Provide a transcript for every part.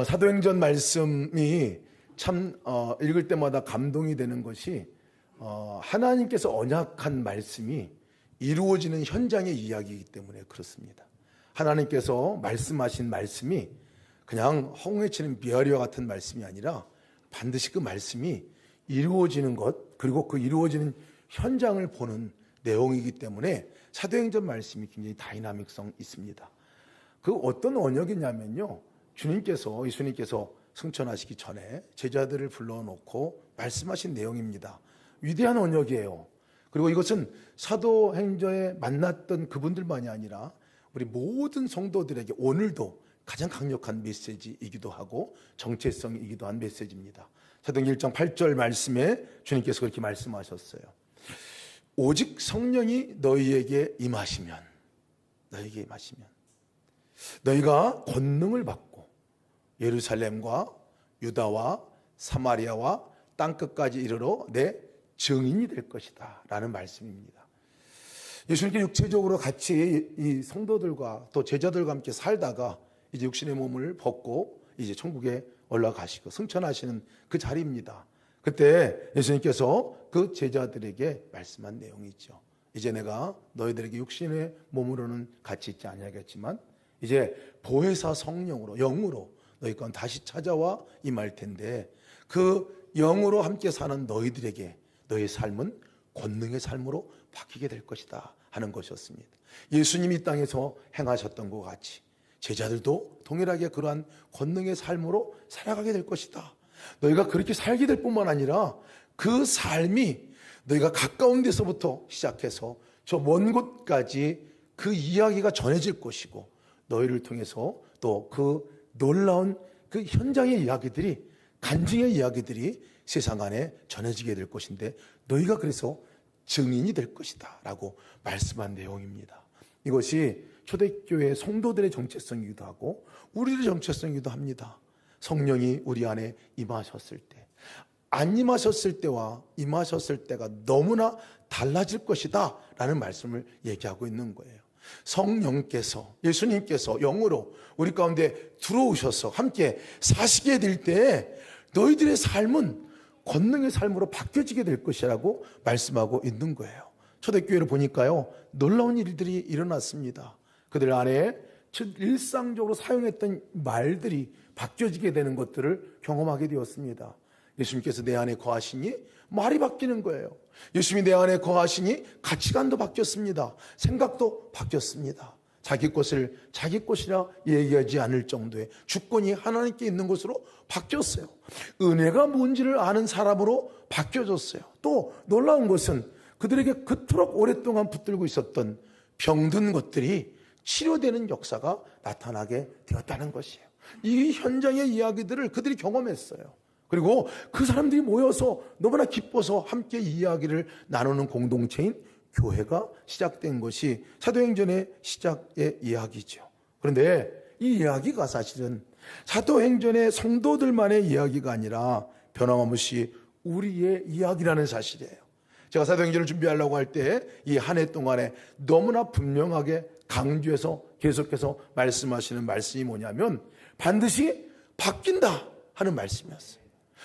사도행전 말씀이 참 읽을 때마다 감동이 되는 것이 하나님께서 언약한 말씀이 이루어지는 현장의 이야기이기 때문에 그렇습니다. 하나님께서 말씀하신 말씀이 그냥 허공에 치는 비아리와 같은 말씀이 아니라 반드시 그 말씀이 이루어지는 것, 그리고 그 이루어지는 현장을 보는 내용이기 때문에 사도행전 말씀이 굉장히 다이나믹성 있습니다. 그 어떤 언약이냐면요, 예수님께서 승천하시기 전에 제자들을 불러놓고 말씀하신 내용입니다. 위대한 언약이에요. 그리고 이것은 사도행전에 만났던 그분들만이 아니라 우리 모든 성도들에게 오늘도 가장 강력한 메시지이기도 하고 정체성이기도 한 메시지입니다. 사도행전 1장 8절 말씀에 주님께서 그렇게 말씀하셨어요. 오직 성령이 너희에게 임하시면 너희가 권능을 받고 예루살렘과 유다와 사마리아와 땅끝까지 이르러 내 증인이 될 것이다 라는 말씀입니다. 예수님께 육체적으로 같이 이 성도들과 또 제자들과 함께 살다가 이제 육신의 몸을 벗고 이제 천국에 올라가시고 승천하시는 그 자리입니다. 그때 예수님께서 그 제자들에게 말씀한 내용이죠. 이제 내가 너희들에게 육신의 몸으로는 같이 있지 아니하겠지만 이제 보혜사 성령으로 영으로 너희 건 다시 찾아와 임할 텐데 그 영으로 함께 사는 너희들에게 너희 삶은 권능의 삶으로 바뀌게 될 것이다 하는 것이었습니다. 예수님이 이 땅에서 행하셨던 것 같이 제자들도 동일하게 그러한 권능의 삶으로 살아가게 될 것이다. 너희가 그렇게 살게 될 뿐만 아니라 그 삶이 너희가 가까운 데서부터 시작해서 저 먼 곳까지 그 이야기가 전해질 것이고 너희를 통해서 또 그 놀라운 그 현장의 이야기들이 간증의 이야기들이 세상 안에 전해지게 될 것인데 너희가 그래서 증인이 될 것이다 라고 말씀한 내용입니다. 이것이 초대교회 성도들의 정체성이기도 하고 우리의 정체성이기도 합니다. 성령이 우리 안에 임하셨을 때, 안 임하셨을 때와 임하셨을 때가 너무나 달라질 것이다 라는 말씀을 얘기하고 있는 거예요. 성령께서, 예수님께서 영으로 우리 가운데 들어오셔서 함께 사시게 될 때 너희들의 삶은 권능의 삶으로 바뀌어지게 될 것이라고 말씀하고 있는 거예요. 초대교회를 보니까요, 놀라운 일들이 일어났습니다. 그들 안에 일상적으로 사용했던 말들이 바뀌어지게 되는 것들을 경험하게 되었습니다. 예수님께서 내 안에 거하시니 말이 바뀌는 거예요. 예수님이 내 안에 거하시니 가치관도 바뀌었습니다. 생각도 바뀌었습니다. 자기 것을 자기 것이라 얘기하지 않을 정도의 주권이 하나님께 있는 것으로 바뀌었어요. 은혜가 뭔지를 아는 사람으로 바뀌어졌어요. 또 놀라운 것은 그들에게 그토록 오랫동안 붙들고 있었던 병든 것들이 치료되는 역사가 나타나게 되었다는 것이에요. 이 현장의 이야기들을 그들이 경험했어요. 그리고 그 사람들이 모여서 너무나 기뻐서 함께 이야기를 나누는 공동체인 교회가 시작된 것이 사도행전의 시작의 이야기죠. 그런데 이 이야기가 사실은 사도행전의 성도들만의 이야기가 아니라 변함없이 우리의 이야기라는 사실이에요. 제가 사도행전을 준비하려고 할 때 이 한 해 동안에 너무나 분명하게 강조해서 계속해서 말씀하시는 말씀이 뭐냐면 반드시 바뀐다 하는 말씀이었어요.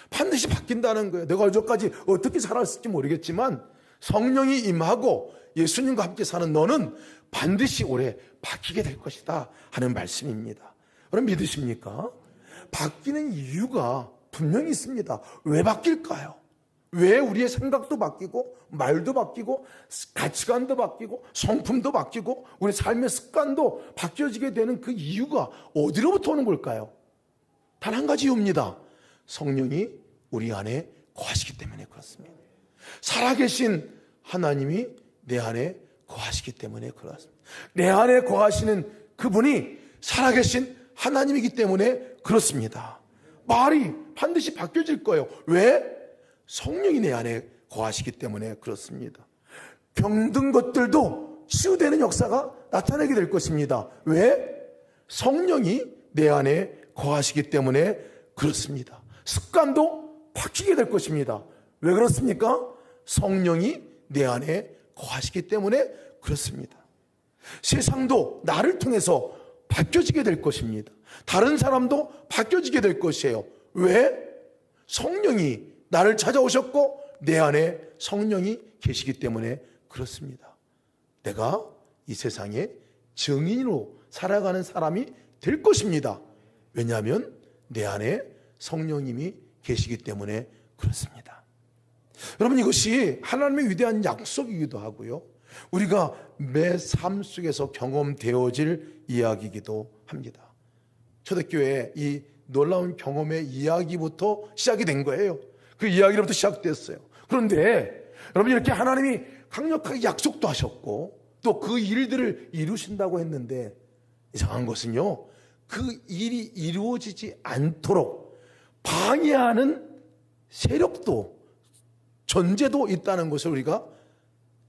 반드시 바뀐다는 거예요. 내가 여기까지 어떻게 살았을지 모르겠지만 성령이 임하고 예수님과 함께 사는 너는 반드시 올해 바뀌게 될 것이다 하는 말씀입니다. 여러분 믿으십니까? 바뀌는 이유가 분명히 있습니다. 왜 바뀔까요? 왜 우리의 생각도 바뀌고 말도 바뀌고 가치관도 바뀌고 성품도 바뀌고 우리 삶의 습관도 바뀌어지게 되는 그 이유가 어디로부터 오는 걸까요? 단 한 가지 이유입니다. 성령이 우리 안에 거하시기 때문에 그렇습니다. 살아계신 하나님이 내 안에 거하시기 때문에 그렇습니다. 내 안에 거하시는 그분이 살아계신 하나님이기 때문에 그렇습니다. 말이 반드시 바뀌어질 거예요. 왜? 성령이 내 안에 거하시기 때문에 그렇습니다. 병든 것들도 치유되는 역사가 나타나게 될 것입니다. 왜? 성령이 내 안에 거하시기 때문에 그렇습니다. 습관도 바뀌게 될 것입니다. 왜 그렇습니까? 성령이 내 안에 거하시기 때문에 그렇습니다. 세상도 나를 통해서 바뀌어지게 될 것입니다. 다른 사람도 바뀌어지게 될 것이에요. 왜? 성령이 나를 찾아오셨고 내 안에 성령이 계시기 때문에 그렇습니다. 내가 이 세상에 증인으로 살아가는 사람이 될 것입니다. 왜냐하면 내 안에 성령님이 계시기 때문에 그렇습니다. 여러분, 이것이 하나님의 위대한 약속이기도 하고요, 우리가 매 삶 속에서 경험되어질 이야기이기도 합니다. 초대교회의 이 놀라운 경험의 이야기부터 시작이 된 거예요. 그 이야기로부터 시작됐어요. 그런데 여러분, 이렇게 하나님이 강력하게 약속도 하셨고 또 그 일들을 이루신다고 했는데 이상한 것은요, 그 일이 이루어지지 않도록 방해하는 세력도, 존재도 있다는 것을 우리가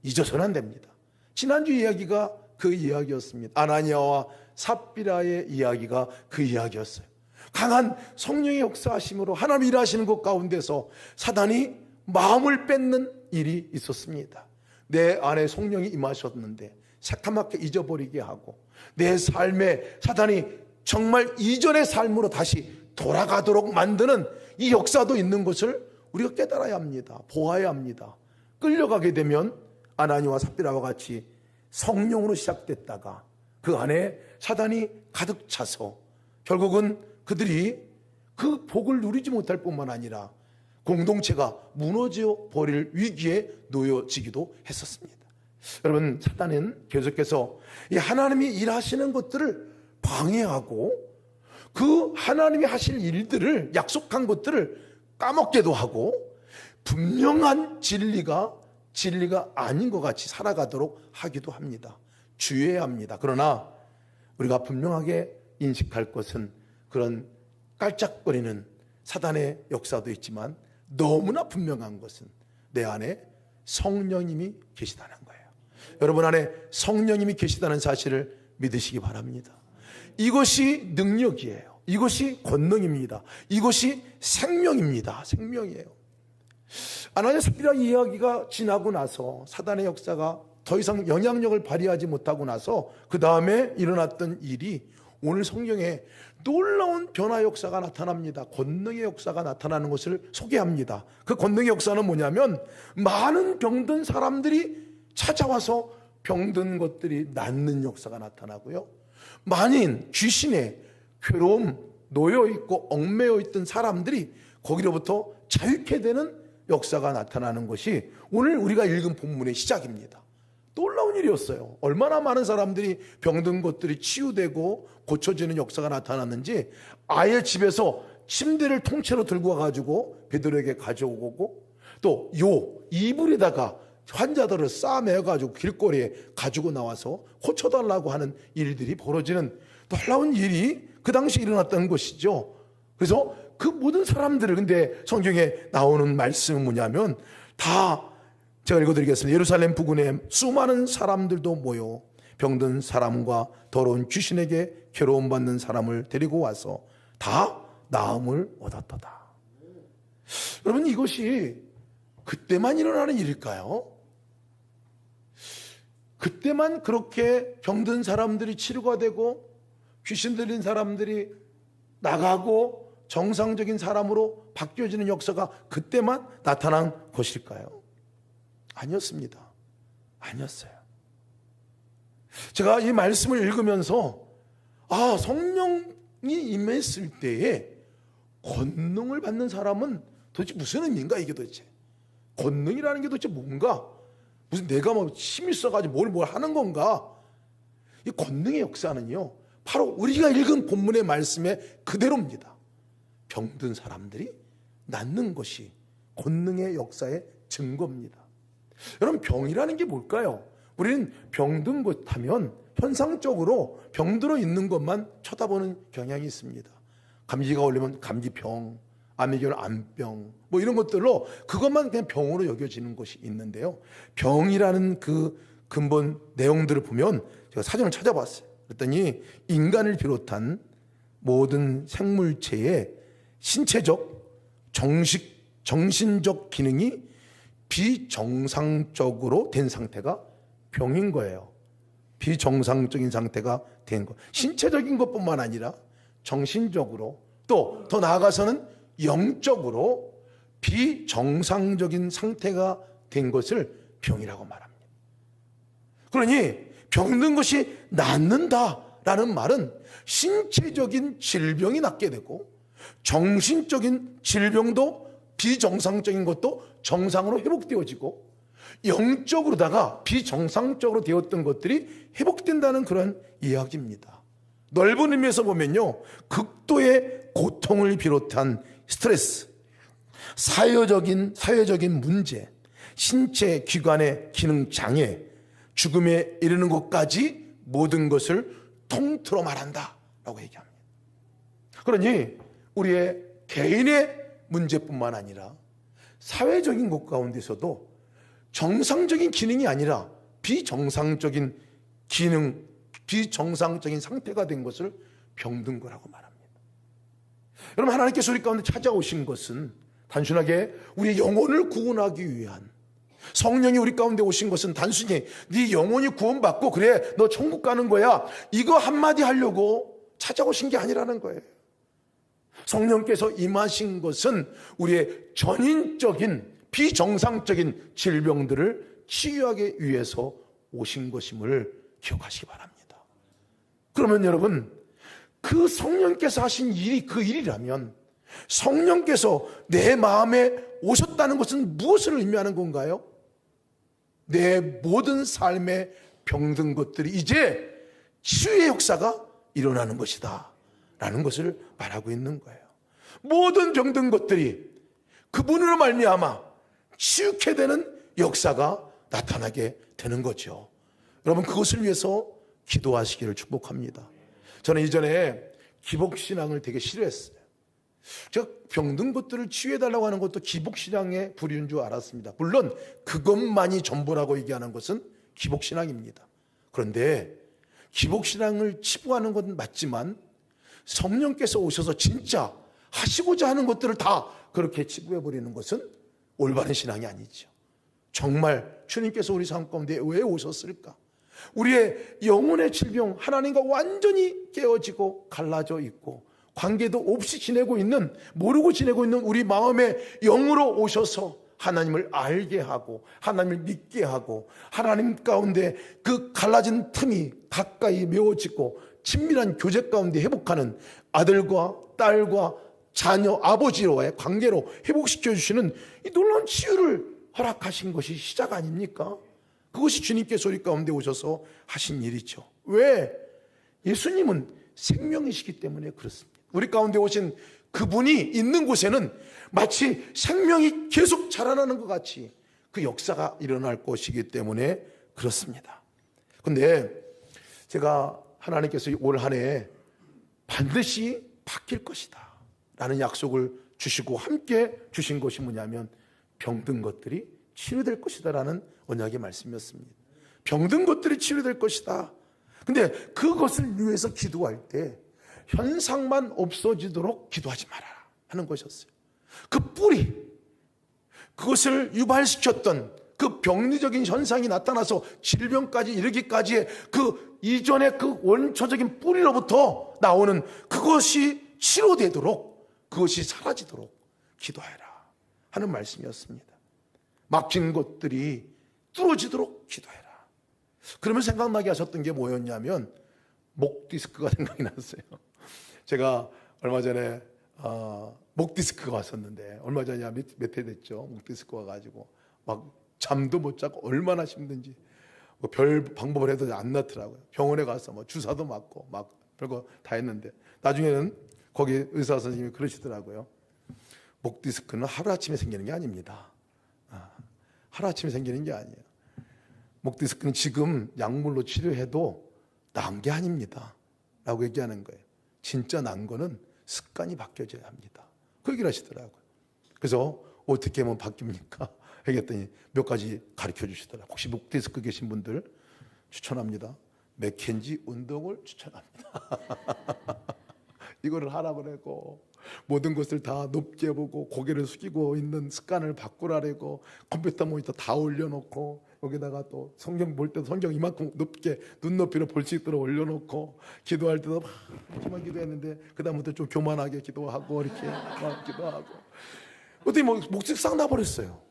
잊어서는 안 됩니다. 지난주 이야기가 그 이야기였습니다. 아나니아와 삽비라의 이야기가 그 이야기였어요. 강한 성령의 역사하심으로 하나님 일하시는 것 가운데서 사단이 마음을 뺏는 일이 있었습니다. 내 안에 성령이 임하셨는데 새카맣게 잊어버리게 하고 내 삶에 사단이 정말 이전의 삶으로 다시 돌아가도록 만드는 이 역사도 있는 것을 우리가 깨달아야 합니다. 보아야 합니다. 끌려가게 되면 아나니와 삽비라와 같이 성령으로 시작됐다가 그 안에 사단이 가득 차서 결국은 그들이 그 복을 누리지 못할 뿐만 아니라 공동체가 무너져 버릴 위기에 놓여지기도 했었습니다. 여러분, 사단은 계속해서 이 하나님이 일하시는 것들을 방해하고 그 하나님이 하실 일들을, 약속한 것들을 까먹게도 하고 분명한 진리가 아닌 것 같이 살아가도록 하기도 합니다. 주의해야 합니다. 그러나 우리가 분명하게 인식할 것은 그런 깔짝거리는 사단의 역사도 있지만 너무나 분명한 것은 내 안에 성령님이 계시다는 거예요. 여러분 안에 성령님이 계시다는 사실을 믿으시기 바랍니다. 이것이 능력이에요. 이것이 권능입니다. 이것이 생명입니다. 생명이에요. 아나니아 삽비라 이야기가 지나고 나서 사단의 역사가 더 이상 영향력을 발휘하지 못하고 나서 그 다음에 일어났던 일이 오늘 성경에 놀라운 변화 역사가 나타납니다. 권능의 역사가 나타나는 것을 소개합니다. 그 권능의 역사는 뭐냐면 많은 병든 사람들이 찾아와서 병든 것들이 낫는 역사가 나타나고요, 많은 귀신의 괴로움, 놓여있고 얽매여 있던 사람들이 거기로부터 자유케 되는 역사가 나타나는 것이 오늘 우리가 읽은 본문의 시작입니다. 놀라운 일이었어요. 얼마나 많은 사람들이 병든 것들이 치유되고 고쳐지는 역사가 나타났는지 아예 집에서 침대를 통째로 들고 와가지고 베드로에게 가져오고 또 이불에다가 환자들을 싸매가지고 길거리에 가지고 나와서 고쳐달라고 하는 일들이 벌어지는 놀라운 일이 그 당시 일어났던 것이죠. 그래서 그 모든 사람들을, 근데 성경에 나오는 말씀은 뭐냐면 다 제가 읽어드리겠습니다. 예루살렘 부근에 수많은 사람들도 모여 병든 사람과 더러운 귀신에게 괴로움받는 사람을 데리고 와서 다 나음을 얻었도다. 여러분, 이것이 그때만 일어나는 일일까요? 그때만 그렇게 병든 사람들이 치료가 되고 귀신 들린 사람들이 나가고 정상적인 사람으로 바뀌어지는 역사가 그때만 나타난 것일까요? 아니었습니다. 아니었어요. 제가 이 말씀을 읽으면서 성령이 임했을 때에 권능을 받는 사람은 도대체 무슨 의미인가, 이게 도대체. 권능이라는 게 도대체 뭔가? 무슨 내가 뭐 힘이 있어가지고 뭘 하는 건가? 이 권능의 역사는요, 바로 우리가 읽은 본문의 말씀에 그대로입니다. 병든 사람들이 낫는 것이 권능의 역사의 증거입니다. 여러분, 병이라는 게 뭘까요? 우리는 병든 것 하면 현상적으로 병들어 있는 것만 쳐다보는 경향이 있습니다. 감기가 걸리면 감기병, 암이 걸리면 암병, 뭐 이런 것들로 그것만 그냥 병으로 여겨지는 것이 있는데요, 병이라는 그 근본 내용들을 보면 제가 사전을 찾아봤어요. 그랬더니 인간을 비롯한 모든 생물체의 신체적, 정신적 기능이 비정상적으로 된 상태가 병인 거예요. 비정상적인 상태가 된 것. 신체적인 것뿐만 아니라 정신적으로 또 더 나아가서는 영적으로 비정상적인 상태가 된 것을 병이라고 말합니다. 그러니 병든 것이 낫는다라는 말은 신체적인 질병이 낫게 되고 정신적인 질병도 비정상적인 것도 정상으로 회복되어지고 영적으로다가 비정상적으로 되었던 것들이 회복된다는 그런 이야기입니다. 넓은 의미에서 보면요, 극도의 고통을 비롯한 스트레스, 사회적인 문제, 신체 기관의 기능 장애, 죽음에 이르는 것까지 모든 것을 통틀어 말한다라고 얘기합니다. 그러니 우리의 개인의 문제뿐만 아니라 사회적인 것 가운데서도 정상적인 기능이 아니라 비정상적인 기능, 비정상적인 상태가 된 것을 병든 거라고 말합니다. 여러분, 하나님께서 우리 가운데 찾아오신 것은 단순하게 우리의 영혼을 구원하기 위한, 성령이 우리 가운데 오신 것은 단순히 네 영혼이 구원받고 그래 너 천국 가는 거야 이거 한마디 하려고 찾아오신 게 아니라는 거예요. 성령께서 임하신 것은 우리의 전인적인 비정상적인 질병들을 치유하기 위해서 오신 것임을 기억하시기 바랍니다. 그러면 여러분, 그 성령께서 하신 일이 그 일이라면 성령께서 내 마음에 오셨다는 것은 무엇을 의미하는 건가요? 내 모든 삶에 병든 것들이 이제 치유의 역사가 일어나는 것이다 라는 것을 말하고 있는 거예요. 모든 병든 것들이 그분으로 말미암아 치유케 되는 역사가 나타나게 되는 거죠. 여러분, 그것을 위해서 기도하시기를 축복합니다. 저는 이전에 기복신앙을 되게 싫어했어요. 제가 병든 것들을 치유해달라고 하는 것도 기복신앙의 부류인 줄 알았습니다. 물론 그것만이 전부라고 얘기하는 것은 기복신앙입니다. 그런데 기복신앙을 치부하는 건 맞지만 성령께서 오셔서 진짜 하시고자 하는 것들을 다 그렇게 치부해버리는 것은 올바른 신앙이 아니죠. 정말 주님께서 우리 삶 가운데 왜 오셨을까? 우리의 영혼의 질병, 하나님과 완전히 깨어지고 갈라져 있고 관계도 없이 지내고 있는, 모르고 지내고 있는 우리 마음의 영으로 오셔서 하나님을 알게 하고 하나님을 믿게 하고 하나님 가운데 그 갈라진 틈이 가까이 메워지고 친밀한 교제 가운데 회복하는 아들과 딸과 자녀, 아버지와의 관계로 회복시켜 주시는 이 놀라운 치유를 허락하신 것이 시작 아닙니까? 그것이 주님께서 우리 가운데 오셔서 하신 일이죠. 왜? 예수님은 생명이시기 때문에 그렇습니다. 우리 가운데 오신 그분이 있는 곳에는 마치 생명이 계속 자라나는 것 같이 그 역사가 일어날 것이기 때문에 그렇습니다. 그런데 제가 하나님께서 올 한 해 반드시 바뀔 것이다 라는 약속을 주시고 함께 주신 것이 뭐냐면 병든 것들이 치유될 것이다 라는 언약의 말씀이었습니다. 병든 것들이 치유될 것이다. 근데 그것을 위해서 기도할 때 현상만 없어지도록 기도하지 말아라 하는 것이었어요. 그 뿌리, 그것을 유발시켰던 그 병리적인 현상이 나타나서 질병까지 이르기까지의 그 이전의 그 원초적인 뿌리로부터 나오는 그것이 치료되도록, 그것이 사라지도록 기도해라 하는 말씀이었습니다. 막힌 것들이 뚫어지도록 기도해라. 그러면 생각나게 하셨던 게 뭐였냐면 목 디스크가 생각이 났어요. 제가 얼마 전에 목 디스크가 왔었는데, 얼마 전이야 몇 해 됐죠. 목 디스크가 와가지고 막 잠도 못 자고 얼마나 힘든지 뭐 별 방법을 해도 안 낫더라고요. 병원에 가서 뭐 주사도 맞고 막 별거 다 했는데 나중에는 거기 의사 선생님이 그러시더라고요. 목 디스크는 하루아침에 생기는 게 아닙니다. 하루아침에 생기는 게 아니에요. 목 디스크는 지금 약물로 치료해도 나은 게 아닙니다 라고 얘기하는 거예요. 진짜 난 거는 습관이 바뀌어져야 합니다. 그 얘기를 하시더라고요. 그래서 어떻게 하면 바뀝니까? 얘기했더니 몇 가지 가르쳐 주시더라고요. 혹시 목 디스크 계신 분들 추천합니다. 맥켄지 운동을 추천합니다. 이거를 하라고 그러고 모든 것을 다 높게 보고 고개를 숙이고 있는 습관을 바꾸라고 컴퓨터 모니터 다 올려놓고 여기다가 또 성경 볼 때도 성경 이만큼 높게 눈높이로 볼 수 있도록 올려놓고 기도할 때도 막 이렇게만 기도했는데 그 다음부터 좀 교만하게 기도하고 이렇게 막 기도하고 어떻게 목소리 싹 나버렸어요.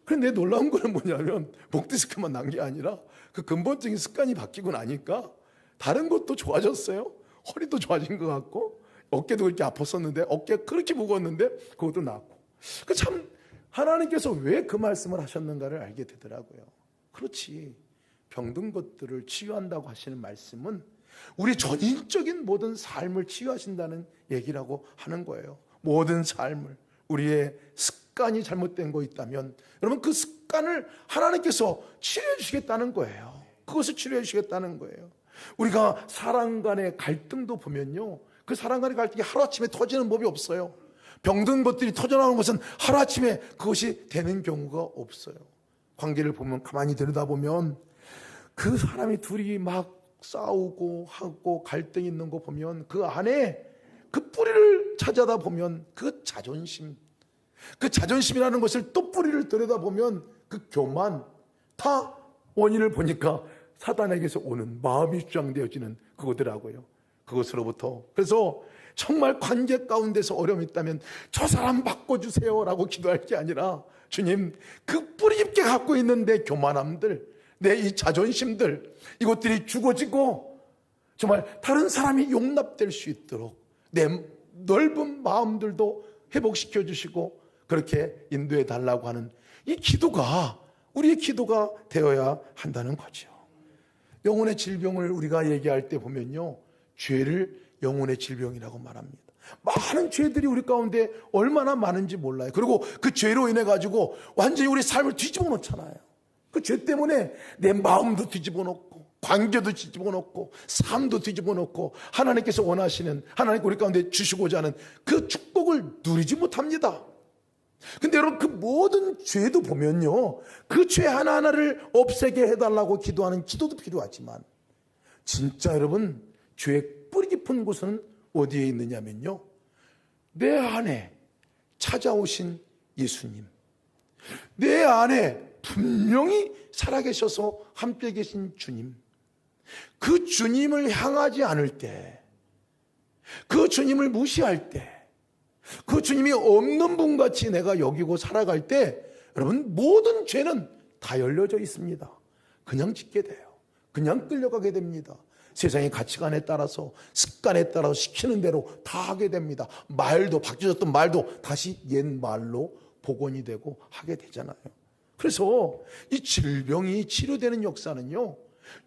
그런데 놀라운 거는 뭐냐면 목디스크만 난 게 아니라 그 근본적인 습관이 바뀌고 나니까 다른 것도 좋아졌어요. 허리도 좋아진 것 같고 어깨도 그렇게 아팠었는데 어깨 그렇게 무거웠는데 그것도 낫고. 참 하나님께서 왜 그 말씀을 하셨는가를 알게 되더라고요. 그렇지, 병든 것들을 치유한다고 하시는 말씀은 우리 전인적인 모든 삶을 치유하신다는 얘기라고 하는 거예요. 모든 삶을, 우리의 습관이 잘못된 거 있다면 여러분 그 습관을 하나님께서 치료해 주시겠다는 거예요. 그것을 치료해 주시겠다는 거예요. 우리가 사람 간의 갈등도 보면요, 그 사람 간의 갈등이 하루아침에 터지는 법이 없어요. 병든 것들이 터져나오는 것은 하루아침에 그것이 되는 경우가 없어요. 관계를 보면, 가만히 들여다보면 그 사람이 둘이 막 싸우고 하고 갈등이 있는 거 보면 그 안에 그 뿌리를 찾아다 보면 그 자존심이라는 것을 또 뿌리를 들여다보면 그 교만, 다 원인을 보니까 사단에게서 오는 마음이 주장되어지는 그거더라고요. 그것으로부터. 그래서 정말 관계 가운데서 어려움이 있다면 저 사람 바꿔주세요 라고 기도할 게 아니라, 주님, 그 뿌리 깊게 갖고 있는 내 교만함들, 내 이 자존심들, 이것들이 죽어지고 정말 다른 사람이 용납될 수 있도록 내 넓은 마음들도 회복시켜 주시고 그렇게 인도해 달라고 하는 이 기도가 우리의 기도가 되어야 한다는 거죠. 영혼의 질병을 우리가 얘기할 때 보면요, 죄를 영혼의 질병이라고 말합니다. 많은 죄들이 우리 가운데 얼마나 많은지 몰라요. 그리고 그 죄로 인해 가지고 완전히 우리 삶을 뒤집어 놓잖아요. 그 죄 때문에 내 마음도 뒤집어 놓고 관계도 뒤집어 놓고 삶도 뒤집어 놓고 하나님께서 원하시는, 하나님 우리 가운데 주시고자 하는 그 축복을 누리지 못합니다. 근데 여러분, 그 모든 죄도 보면요, 그 죄 하나하나를 없애게 해달라고 기도하는 기도도 필요하지만, 진짜 여러분, 죄의 뿌리 깊은 곳은 어디에 있느냐면요, 내 안에 찾아오신 예수님, 내 안에 분명히 살아계셔서 함께 계신 주님, 그 주님을 향하지 않을 때, 그 주님을 무시할 때, 그 주님이 없는 분같이 내가 여기고 살아갈 때, 여러분, 모든 죄는 다 열려져 있습니다. 그냥 짓게 돼요. 그냥 끌려가게 됩니다. 세상의 가치관에 따라서, 습관에 따라서 시키는 대로 다 하게 됩니다. 말도, 바뀌어졌던 말도 다시 옛 말로 복원이 되고 하게 되잖아요. 그래서 이 질병이 치료되는 역사는요,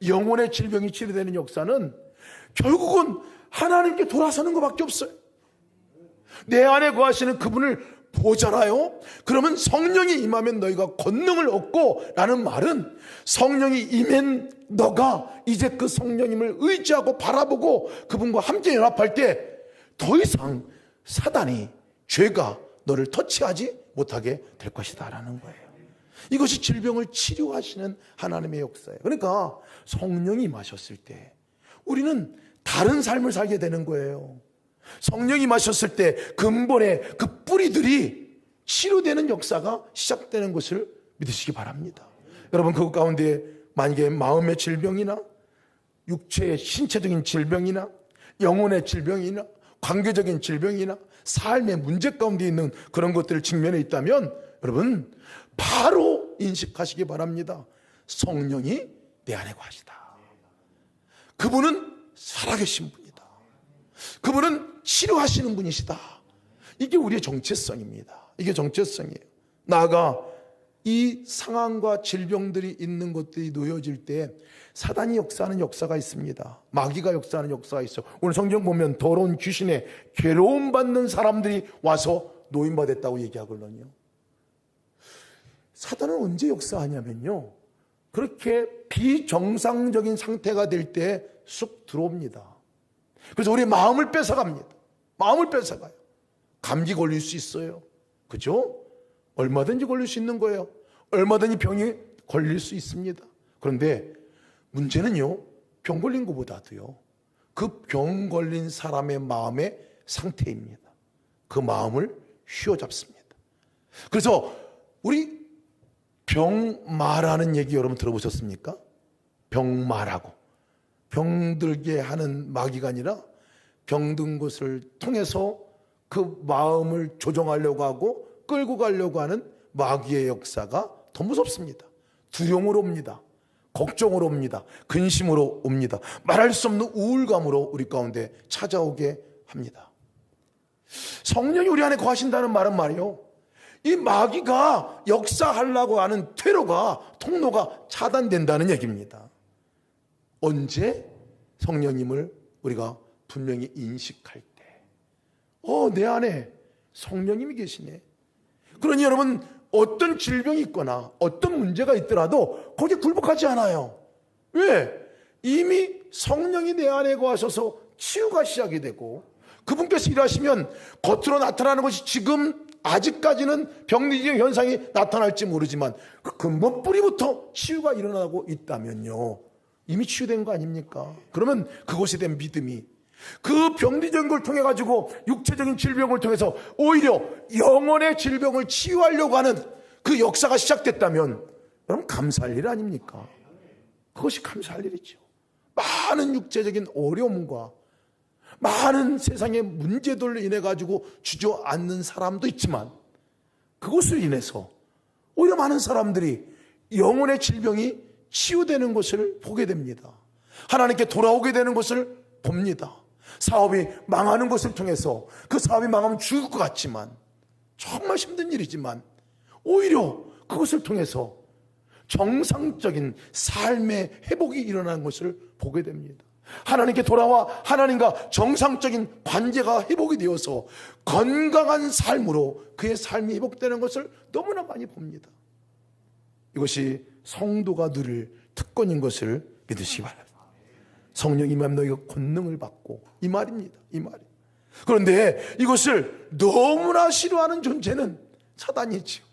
영혼의 질병이 치료되는 역사는 결국은 하나님께 돌아서는 것밖에 없어요. 내 안에 거하시는 그분을 보잖아요. 그러면 성령이 임하면 너희가 권능을 얻고, 라는 말은 성령이 임한 너가 이제 그 성령님을 의지하고 바라보고 그분과 함께 연합할 때 더 이상 사단이, 죄가 너를 터치하지 못하게 될 것이다 라는 거예요. 이것이 질병을 치료하시는 하나님의 역사예요. 그러니까 성령이 임하셨을 때 우리는 다른 삶을 살게 되는 거예요. 성령이 마셨을 때 근본의 그 뿌리들이 치료되는 역사가 시작되는 것을 믿으시기 바랍니다. 여러분, 그 가운데 만약에 마음의 질병이나 육체의 신체적인 질병이나 영혼의 질병이나 관계적인 질병이나 삶의 문제 가운데 있는 그런 것들을 직면해 있다면 여러분, 바로 인식하시기 바랍니다. 성령이 내 안에 거하시다. 그분은 살아계신 분이다. 그분은 치료하시는 분이시다. 이게 우리의 정체성입니다. 이게 정체성이에요. 나아가 이 상황과 질병들이 있는 것들이 놓여질 때 사단이 역사하는 역사가 있습니다. 마귀가 역사하는 역사가 있어요. 오늘 성경 보면 더러운 귀신에 괴로움 받는 사람들이 와서 노인받았다고 얘기하거든요. 사단은 언제 역사하냐면요, 그렇게 비정상적인 상태가 될 때 쑥 들어옵니다. 그래서 우리 마음을 뺏어갑니다. 마음을 뺏어가요. 감기 걸릴 수 있어요. 그죠? 얼마든지 걸릴 수 있는 거예요. 얼마든지 병이 걸릴 수 있습니다. 그런데 문제는요, 병 걸린 것보다도요, 그 병 걸린 사람의 마음의 상태입니다. 그 마음을 휘어잡습니다. 그래서 우리 병마라는 얘기 여러분 들어보셨습니까? 병마라고. 병들게 하는 마귀가 아니라 병든 것을 통해서 그 마음을 조정하려고 하고 끌고 가려고 하는 마귀의 역사가 더 무섭습니다. 두려움으로 옵니다. 걱정으로 옵니다. 근심으로 옵니다. 말할 수 없는 우울감으로 우리 가운데 찾아오게 합니다. 성령이 우리 안에 거하신다는 말은 말이요, 이 마귀가 역사하려고 하는 퇴로가, 통로가 차단된다는 얘기입니다. 언제? 성령님을 우리가 분명히 인식할 때, 내 안에 성령님이 계시네. 그러니 여러분, 어떤 질병이 있거나 어떤 문제가 있더라도 거기에 굴복하지 않아요. 왜? 이미 성령이 내 안에 거하셔서 치유가 시작이 되고, 그분께서 일하시면 겉으로 나타나는 것이 지금 아직까지는 병리적 현상이 나타날지 모르지만 그 근본 뿌리부터 치유가 일어나고 있다면요, 이미 치유된 거 아닙니까? 그러면 그것에 대한 믿음이, 그 병리적인 걸 통해 가지고 육체적인 질병을 통해서 오히려 영혼의 질병을 치유하려고 하는 그 역사가 시작됐다면 여러분, 감사할 일 아닙니까? 그것이 감사할 일이죠. 많은 육체적인 어려움과 많은 세상의 문제들로 인해 가지고 주저앉는 사람도 있지만, 그것으로 인해서 오히려 많은 사람들이 영혼의 질병이 치유되는 것을 보게 됩니다. 하나님께 돌아오게 되는 것을 봅니다. 사업이 망하는 것을 통해서, 그 사업이 망하면 죽을 것 같지만, 정말 힘든 일이지만 오히려 그것을 통해서 정상적인 삶의 회복이 일어나는 것을 보게 됩니다. 하나님께 돌아와 하나님과 정상적인 관계가 회복이 되어서 건강한 삶으로 그의 삶이 회복되는 것을 너무나 많이 봅니다. 이것이 성도가 누릴 특권인 것을 믿으시기 바랍니다. 성령이 임하면 너희가 권능을 받고, 이 말입니다. 이 말이. 그런데 이것을 너무나 싫어하는 존재는 사단이지요.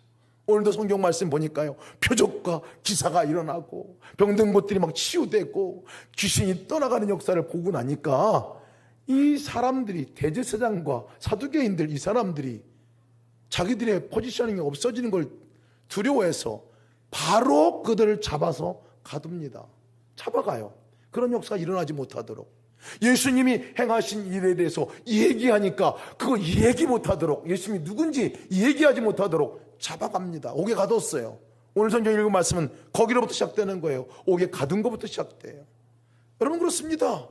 오늘도 성경 말씀 보니까요, 표적과 기사가 일어나고 병든 것들이 막 치유되고 귀신이 떠나가는 역사를 보고 나니까 이 사람들이, 대제사장과 사두개인들, 이 사람들이 자기들의 포지셔닝이 없어지는 걸 두려워해서 바로 그들을 잡아서 가둡니다. 잡아가요. 그런 역사가 일어나지 못하도록, 예수님이 행하신 일에 대해서 얘기하니까 그거 얘기 못하도록, 예수님이 누군지 얘기하지 못하도록 잡아갑니다. 옥에 가뒀어요. 오늘 성경 읽은 말씀은 거기로부터 시작되는 거예요. 옥에 가둔 것부터 시작돼요. 여러분, 그렇습니다.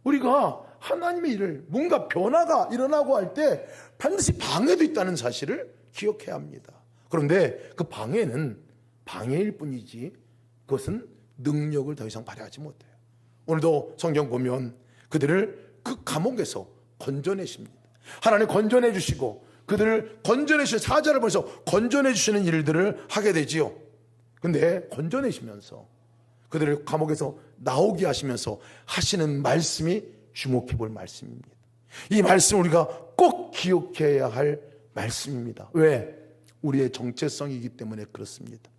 우리가 하나님의 일을, 뭔가 변화가 일어나고 할 때 반드시 방해도 있다는 사실을 기억해야 합니다. 그런데 그 방해는 방해일 뿐이지 그것은 능력을 더 이상 발휘하지 못해요. 오늘도 성경 보면 그들을 그 감옥에서 건져내십니다. 하나님 건져내 주시고, 그들을 건져내 주시는, 사자를 보내서 건져내 주시는 일들을 하게 되지요. 근데 건져내시면서 그들을 감옥에서 나오게 하시면서 하시는 말씀이 주목해 볼 말씀입니다. 이 말씀을 우리가 꼭 기억해야 할 말씀입니다. 왜? 우리의 정체성이기 때문에 그렇습니다.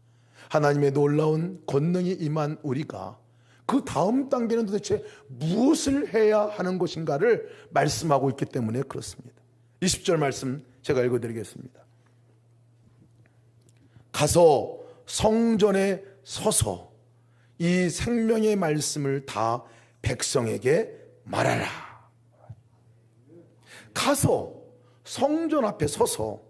하나님의 놀라운 권능이 임한 우리가 그 다음 단계는 도대체 무엇을 해야 하는 것인가를 말씀하고 있기 때문에 그렇습니다. 20절 말씀 제가 읽어드리겠습니다. 가서 성전에 서서 이 생명의 말씀을 다 백성에게 말하라. 가서 성전 앞에 서서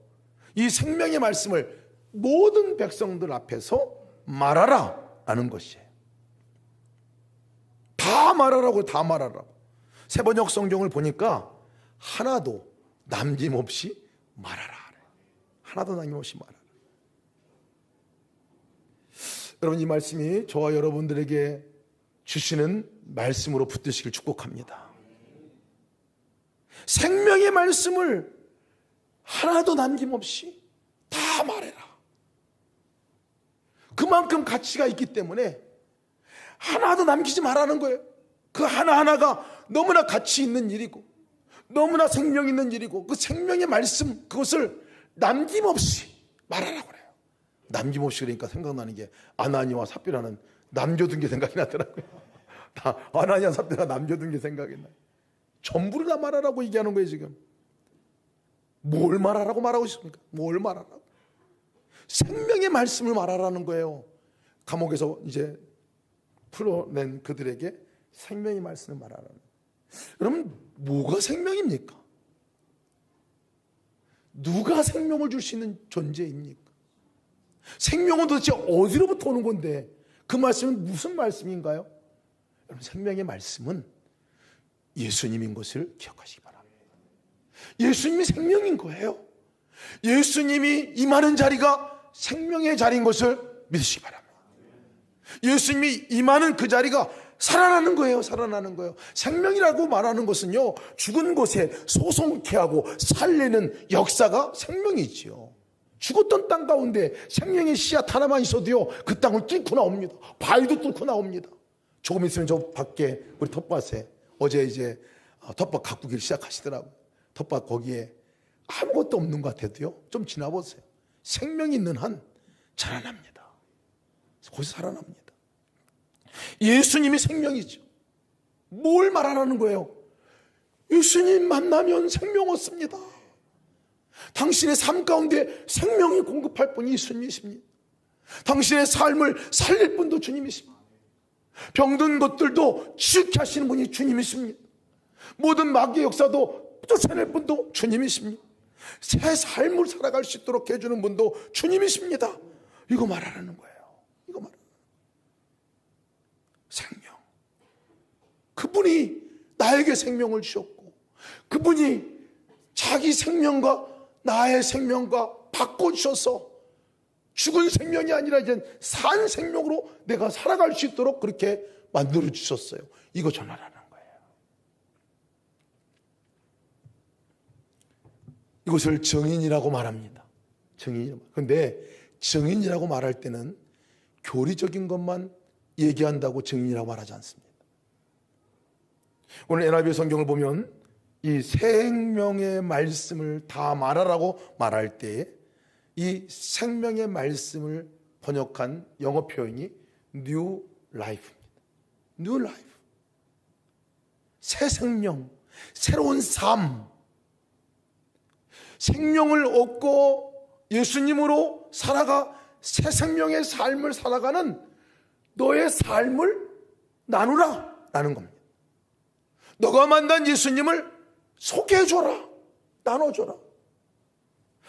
이 생명의 말씀을 모든 백성들 앞에서 말하라 라는 것이에요. 다 말하라고, 다 말하라고. 세번역 성경을 보니까 하나도 남김없이 말하라. 하나도 남김없이 말하라. 여러분, 이 말씀이 저와 여러분들에게 주시는 말씀으로 붙드시길 축복합니다. 생명의 말씀을 하나도 남김없이 다 말해라. 그만큼 가치가 있기 때문에 하나도 남기지 말라는 거예요. 그 하나하나가 너무나 가치 있는 일이고 너무나 생명 있는 일이고, 그 생명의 말씀, 그것을 남김없이 말하라고 그래요. 남김없이 그러니까 생각나는 게 아나니와 삽비라는 남겨둔 게 생각이 나더라고요. 아나니와 삽비라 남겨둔 게 생각이 나요. 전부를 다 말하라고 얘기하는 거예요. 지금 뭘 말하라고 말하고 있습니까? 뭘 말하라고? 생명의 말씀을 말하라는 거예요. 감옥에서 이제 풀어낸 그들에게 생명의 말씀을 말하라는 거예요. 그러면 뭐가 생명입니까? 누가 생명을 줄 수 있는 존재입니까? 생명은 도대체 어디로부터 오는 건데 그 말씀은 무슨 말씀인가요? 여러분, 생명의 말씀은 예수님인 것을 기억하시기 바랍니다. 예수님이 생명인 거예요. 예수님이 임하는 자리가 생명의 자리인 것을 믿으시기 바랍니다. 예수님이 임하는 그 자리가 살아나는 거예요. 살아나는 거예요. 생명이라고 말하는 것은요, 죽은 곳에 소송케 하고 살리는 역사가 생명이지요. 죽었던 땅 가운데 생명의 씨앗 하나만 있어도요, 그 땅을 뚫고 나옵니다. 바위도 뚫고 나옵니다. 조금 있으면 저 밖에 우리 텃밭에 어제 이제 텃밭 가꾸기를 시작하시더라고요. 텃밭 거기에 아무것도 없는 것 같아도요, 좀 지나보세요. 생명이 있는 한 자라납니다. 거기서 살아납니다. 예수님이 생명이죠. 뭘 말하라는 거예요? 예수님 만나면 생명 얻습니다. 당신의 삶 가운데 생명이 공급할 분이 예수님이십니다. 당신의 삶을 살릴 분도 주님이십니다. 병든 것들도 치유케 하시는 분이 주님이십니다. 모든 마귀의 역사도 쫓아낼 분도 주님이십니다. 새 삶을 살아갈 수 있도록 해주는 분도 주님이십니다. 이거 말하라는 거예요. 이거 말하는 거예요. 생명. 그분이 나에게 생명을 주셨고, 그분이 자기 생명과 나의 생명과 바꿔주셔서 죽은 생명이 아니라 이제 산 생명으로 내가 살아갈 수 있도록 그렇게 만들어 주셨어요. 이거 전하라는 거예요. 이것을 증인이라고 말합니다. 증인. 그런데 증인이라고 말할 때는 교리적인 것만 얘기한다고 증인이라고 말하지 않습니다. 오늘 NIV 성경을 보면 이 생명의 말씀을 다 말하라고 말할 때 이 생명의 말씀을 번역한 영어 표현이 New Life입니다. New Life. 새 생명, 새로운 삶. 생명을 얻고 예수님으로 살아가 새 생명의 삶을 살아가는 너의 삶을 나누라 라는 겁니다. 너가 만난 예수님을 소개해줘라. 나눠줘라.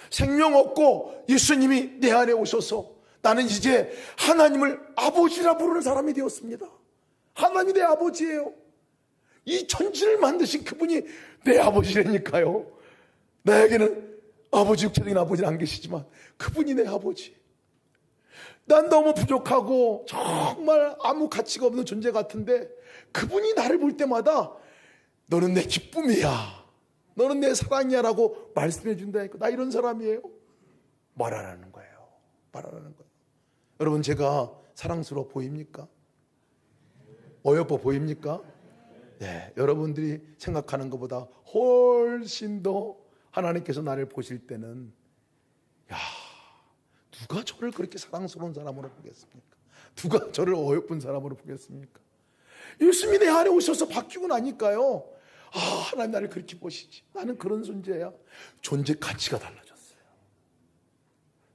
생명 얻고 예수님이 내 안에 오셔서 나는 이제 하나님을 아버지라 부르는 사람이 되었습니다. 하나님이 내 아버지예요. 이 천지를 만드신 그분이 내 아버지라니까요. 나에게는 아버지, 육체적인 아버지는 안 계시지만 그분이 내 아버지. 난 너무 부족하고 정말 아무 가치가 없는 존재 같은데 그분이 나를 볼 때마다 너는 내 기쁨이야, 너는 내 사랑이야 라고 말씀해 준다니까. 나 이런 사람이에요. 말하라는 거예요. 말하라는 거예요. 여러분, 제가 사랑스러워 보입니까? 어여뻐 보입니까? 네, 여러분들이 생각하는 것보다 훨씬 더 하나님께서 나를 보실 때는, 야, 누가 저를 그렇게 사랑스러운 사람으로 보겠습니까? 누가 저를 어여쁜 사람으로 보겠습니까? 예수님이 내 안에 오셔서 바뀌고 나니까요, 아, 하나님 나를 그렇게 보시지. 나는 그런 존재야. 존재 가치가 달라졌어요.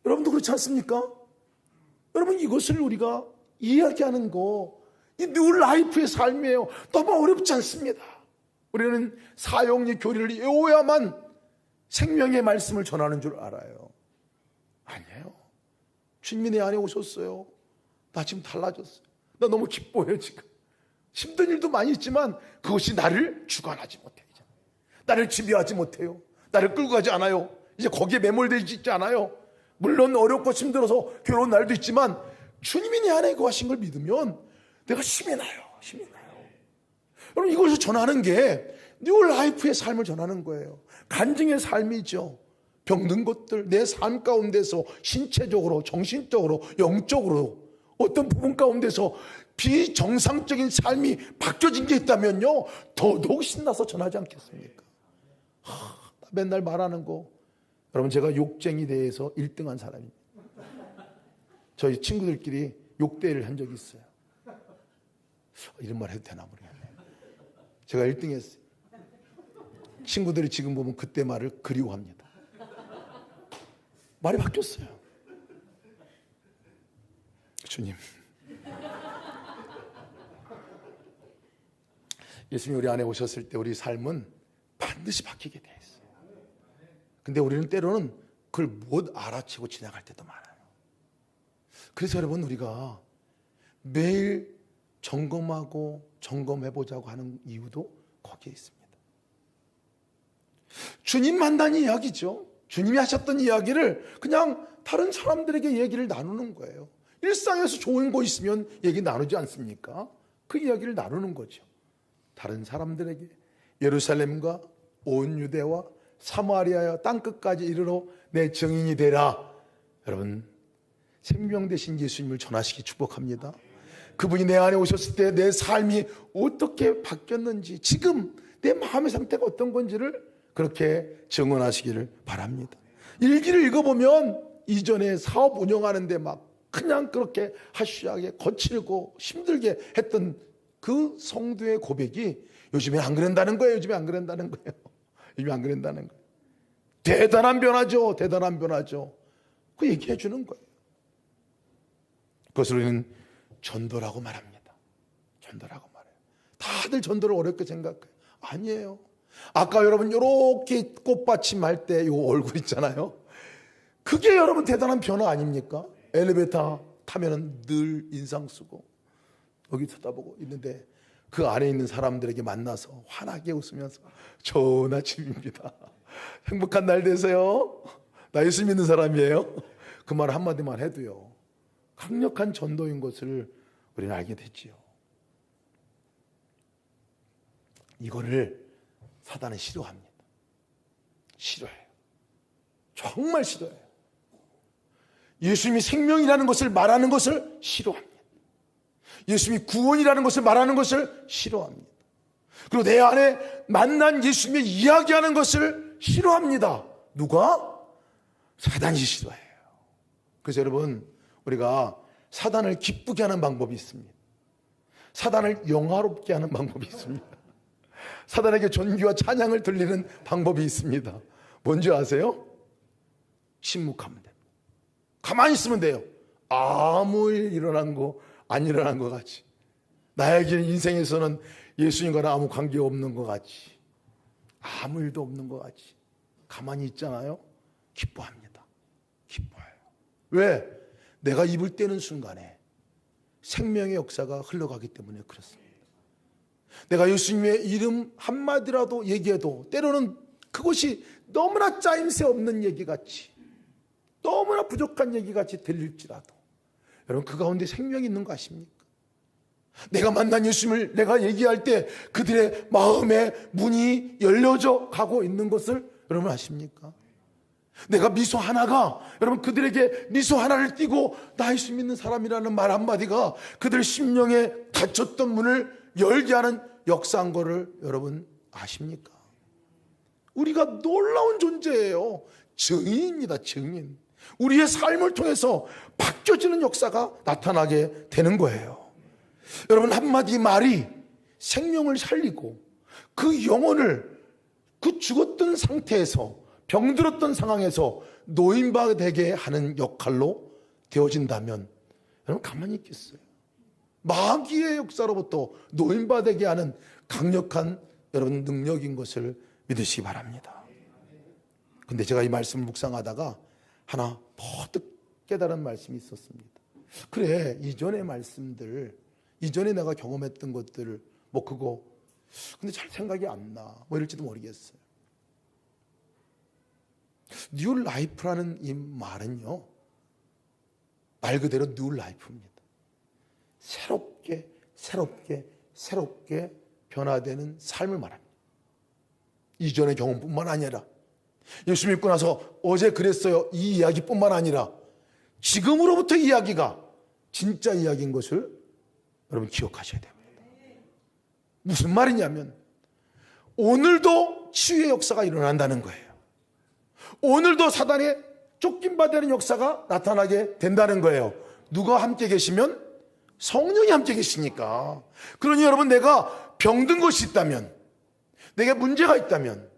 여러분도 그렇지 않습니까? 여러분, 이것을 우리가 이야기하는 거, 이 뉴 라이프의 삶이에요. 너무 어렵지 않습니다. 우리는 사형리 교리를 외워야만 생명의 말씀을 전하는 줄 알아요. 아니에요. 주님이 내 안에 오셨어요. 나 지금 달라졌어요. 나 너무 기뻐요. 지금 힘든 일도 많이 있지만 그것이 나를 주관하지 못해요. 나를 지배하지 못해요. 나를 끌고 가지 않아요. 이제 거기에 매몰되지 있지 않아요. 물론 어렵고 힘들어서 괴로운 날도 있지만 주님이 내 안에 거하신 걸 믿으면 내가 힘이 나요. 힘이 나요. 여러분, 이것을 전하는 게 뉴 라이프의 삶을 전하는 거예요. 간증의 삶이죠. 병든 것들, 내 삶 가운데서 신체적으로, 정신적으로, 영적으로 어떤 부분 가운데서 비정상적인 삶이 바뀌어진 게 있다면요, 더더욱 신나서 전하지 않겠습니까? 나 맨날 말하는 거, 여러분, 제가 욕쟁이 대회에서 1등한 사람입니다. 저희 친구들끼리 욕대회를 한 적이 있어요. 이런 말 해도 되나 모르겠네. 제가 1등 했어요. 친구들이 지금 보면 그때 말을 그리워합니다. 말이 바뀌었어요. 주님. 예수님이 우리 안에 오셨을 때 우리 삶은 반드시 바뀌게 돼 있어요. 근데 우리는 때로는 그걸 못 알아채고 지나갈 때도 많아요. 그래서 여러분, 우리가 매일 점검하고 점검해보자고 하는 이유도 거기에 있습니다. 주님 만난 이야기죠. 주님이 하셨던 이야기를 그냥 다른 사람들에게 얘기를 나누는 거예요. 일상에서 좋은 거 있으면 얘기 나누지 않습니까? 그 이야기를 나누는 거죠. 다른 사람들에게 예루살렘과 온 유대와 사마리아와 땅끝까지 이르러 내 증인이 되라. 여러분, 생명 되신 예수님을 전하시기 축복합니다. 그분이 내 안에 오셨을 때 내 삶이 어떻게 바뀌었는지, 지금 내 마음의 상태가 어떤 건지를 그렇게 증언하시기를 바랍니다. 일기를 읽어보면 이전에 사업 운영하는데 막 그냥 그렇게 하쉬하게 거칠고 힘들게 했던 그 성도의 고백이 요즘에 안 그런다는 거예요. 요즘에 안 그런다는 거예요. 요즘에 안 그런다는 거예요. 대단한 변화죠. 대단한 변화죠. 그 얘기해 주는 거예요. 그것을 우리는 전도라고 말합니다. 전도라고 말해요. 다들 전도를 어렵게 생각해요. 아니에요. 아까 여러분 이렇게 꽃받침 할 때 이 얼굴 있잖아요. 그게 여러분 대단한 변화 아닙니까? 엘리베이터 타면은 늘 인상 쓰고 여기 쳐다보고 있는데 그 안에 있는 사람들에게 만나서 환하게 웃으면서 좋은 아침입니다. 행복한 날 되세요. 나 예수 믿는 사람이에요. 그 말 한마디만 해도요, 강력한 전도인 것을 우리는 알게 됐지요. 이거를 사단은 싫어합니다. 싫어해요. 정말 싫어해요. 예수님이 생명이라는 것을 말하는 것을 싫어합니다. 예수님이 구원이라는 것을 말하는 것을 싫어합니다. 그리고 내 안에 만난 예수님의 이야기하는 것을 싫어합니다. 누가? 사단이 싫어해요. 그래서 여러분, 우리가 사단을 기쁘게 하는 방법이 있습니다. 사단을 영화롭게 하는 방법이 있습니다. 사단에게 존귀와 찬양을 들리는 방법이 있습니다. 뭔지 아세요? 침묵하면 됩니다. 가만히 있으면 돼요. 아무 일 일어난 거 안 일어난 것 같이, 나에게 인생에서는 예수님과는 아무 관계 없는 것 같이, 아무 일도 없는 것 같이 가만히 있잖아요. 기뻐합니다. 기뻐해요. 왜? 내가 입을 떼는 순간에 생명의 역사가 흘러가기 때문에 그렇습니다. 내가 예수님의 이름 한마디라도 얘기해도 때로는 그것이 너무나 짜임새 없는 얘기같이, 너무나 부족한 얘기같이 들릴지라도 여러분, 그 가운데 생명이 있는 거 아십니까? 내가 만난 예수님을 내가 얘기할 때 그들의 마음의 문이 열려져 가고 있는 것을 여러분 아십니까? 내가 미소 하나가 여러분 그들에게 미소 하나를 띠고 나 예수 믿는 사람이라는 말 한마디가 그들 심령에 닫혔던 문을 열게 하는 역사한 거를 여러분 아십니까? 우리가 놀라운 존재예요. 증인입니다. 증인. 우리의 삶을 통해서 바뀌어지는 역사가 나타나게 되는 거예요. 여러분, 한마디 말이 생명을 살리고 그 영혼을 그 죽었던 상태에서, 병들었던 상황에서 노인바 되게 하는 역할로 되어진다면 여러분 가만히 있겠어요? 마귀의 역사로부터 노인바 되게 하는 강력한 여러분 능력인 것을 믿으시기 바랍니다. 근데 제가 이 말씀을 묵상하다가 하나 퍼뜩 깨달은 말씀이 있었습니다. 그래, 이전의 말씀들, 이전에 내가 경험했던 것들, 뭐 그거 근데 잘 생각이 안 나, 뭐 이럴지도 모르겠어요. 뉴 라이프라는 이 말은요, 말 그대로 뉴 라이프입니다. 새롭게 새롭게 새롭게 변화되는 삶을 말합니다. 이전의 경험뿐만 아니라 예수 믿고 나서 어제 그랬어요 이 이야기뿐만 아니라 지금으로부터 이야기가 진짜 이야기인 것을 여러분 기억하셔야 됩니다. 무슨 말이냐면 오늘도 치유의 역사가 일어난다는 거예요. 오늘도 사단의 쫓김 받는 역사가 나타나게 된다는 거예요. 누가 함께 계시면? 성령이 함께 계시니까. 그러니 여러분, 내가 병든 것이 있다면, 내게 문제가 있다면,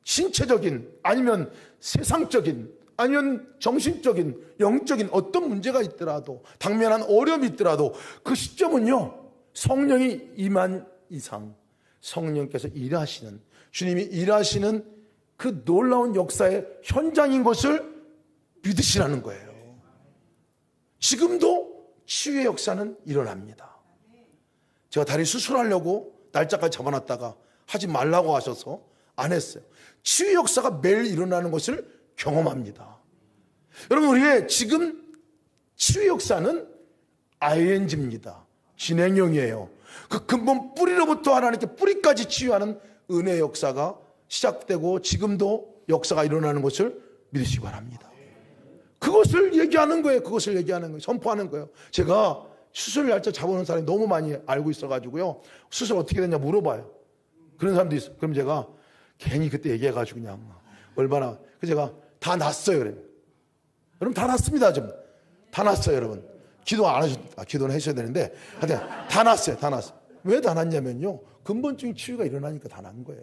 신체적인 아니면 세상적인 아니면 정신적인, 영적인 어떤 문제가 있더라도, 당면한 어려움이 있더라도 그 시점은요, 성령이 임한 이상 성령께서 일하시는, 주님이 일하시는 그 놀라운 역사의 현장인 것을 믿으시라는 거예요. 지금도 치유의 역사는 일어납니다. 제가 다리 수술하려고 날짜까지 잡아놨다가 하지 말라고 하셔서 안 했어요. 치유 역사가 매일 일어나는 것을 경험합니다. 여러분, 우리의 지금 치유 역사는 ING입니다. 진행형이에요. 그 근본 뿌리로부터 하나님께 뿌리까지 치유하는 은혜의 역사가 시작되고 지금도 역사가 일어나는 것을 믿으시기 바랍니다. 그것을 얘기하는 거예요. 그것을 얘기하는 거예요. 선포하는 거예요. 제가 수술 날짜 잡아놓은 사람이 너무 많이 알고 있어가지고요, 수술 어떻게 됐냐 물어봐요. 그런 사람도 있어요. 그럼 제가 괜히 그때 얘기해가지고 그냥 얼마나, 그래서 제가 다 났어요. 그래요. 여러분, 다 났습니다. 좀 다 났어요. 여러분, 기도 안 하셨, 기도는 하셔야 되는데 하여튼 다 났어요. 다 났어요. 왜 다 났냐면요, 근본적인 치유가 일어나니까 다 난 거예요.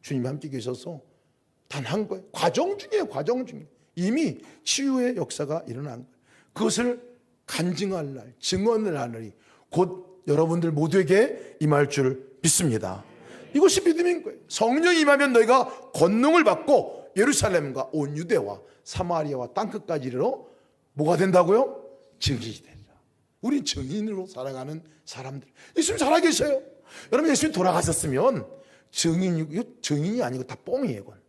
주님이 함께 계셔서 다 난 거예요. 과정 중이에요. 과정 중에 이미 치유의 역사가 일어난 거예요. 그것을 간증할 날, 증언을 하느니 곧 여러분들 모두에게 임할 줄 믿습니다. 이것이 믿음인 거예요. 성령이 임하면 너희가 권능을 받고 예루살렘과 온 유대와 사마리아와 땅끝까지 이르러 뭐가 된다고요? 증인이 된다. 우린 증인으로 살아가는 사람들. 예수님 살아계셔요. 여러분, 예수님 돌아가셨으면 증인이 아니고 다 뻥이에요. 그건.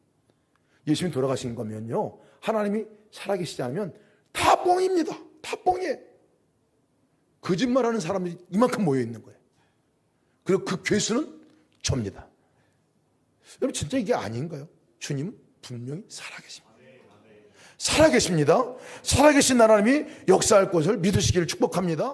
예수님 돌아가신 거면요, 하나님이 살아계시지 않으면 다 뻥입니다. 다 뻥이에요. 거짓말하는 사람들이 이만큼 모여 있는 거예요. 그리고 그 괴수는 접니다. 여러분, 진짜 이게 아닌가요? 주님은 분명히 살아계십니다. 살아계십니다. 살아계신 하나님이 역사할 것을 믿으시기를 축복합니다.